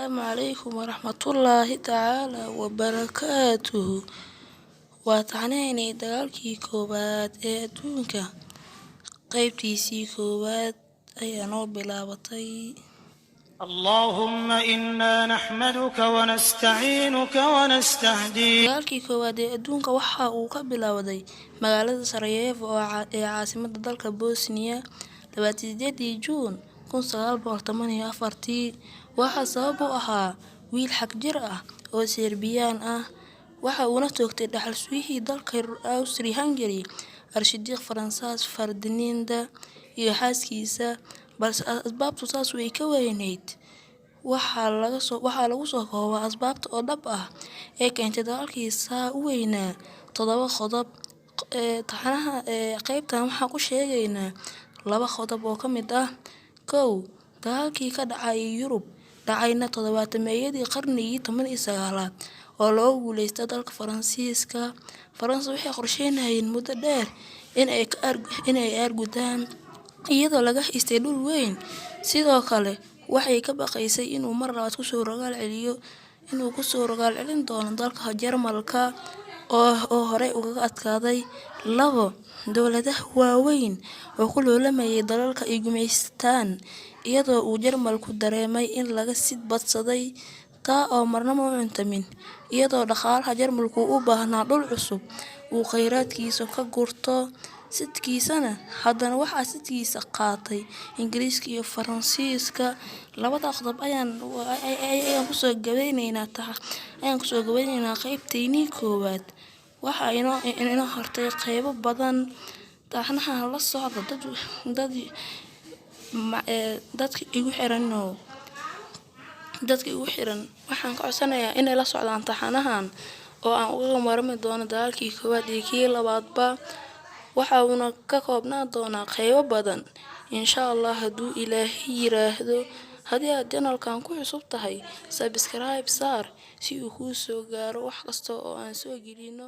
السلام عليكم ورحمة الله تعالى وبركاته. واتعنيني دقالكي كوباد ادونكا قيبتيسي كوباد اي نوع بلاوطي. اللهم إنا نحمدك ونستعينك ونستهديك. دقالكي كوباد ادونكا وحا اوكا بلاوضي مغالة سراييف عاصمة دالكا بوسنيا 28 جون 1948 waxaa sabab u ahaa wiil xag jir ah oo Serbiyaan ah waxa uuna toogtay dhaxal-suihii dalka Austria-Hungary Archduke Francis Ferdinand iyo xaaskiisa balse asbaabtu taas way ka weynayd waxaa lagu soo koobay asbaabta oo dhab ah ee keentay dagaalkiisa u weynaa 7 qodob taxanaha qaybtan waxaan ku sheegaynaa 2 qodob oo ka mid ah 1 dagaalkii ka dhacay Yurub dhacayna 7-meeyadii qarnigii 19aad oo loo guuleystay dalka Faransiiska. Faransa waxay qorsheynayeen muddo dheer in ay argudaan iyadoo laga haystay dhul weyn sidoo kale waxay ka baqaysay inuu mar labaad ku soo rogaal celin doono dalka Jarmalka oo hore uga adkaaday. 2 dawladaha waaweyn oo ku loolamayay dalalka ay gumaystaan iyadoo uu Jarmalku dareemay in laga sid badsaday taa oo marnaba u cuntamin iyadoo dhaqaalaha Jarmalku u baahnaa dhul cusub uu kheyraadkiisa ka gurto sidkiisana haddana waxaa sidkiisa qaatay Ingiriiska iyo Faransiiska. 2 qodob ayaan ku soo gabeynaynaa qaybteennii koowaad waxa inoo hortay qaybo badan taxanaha la socda dadka igu xiran waxaan ka codsanayaa inay la socdaan taxanahan oo aan uga marmi doono dagaalkii koowaad iyo kii labaadba waxa uuna ka koobnaan doonaa qaybo badan insha Allah hadduu Ilaahay yiraahdo. haddii aad channelkan ku cusub tahay subscribe saar si uu kuu soo gaaro wax kasta oo aan soo gelino.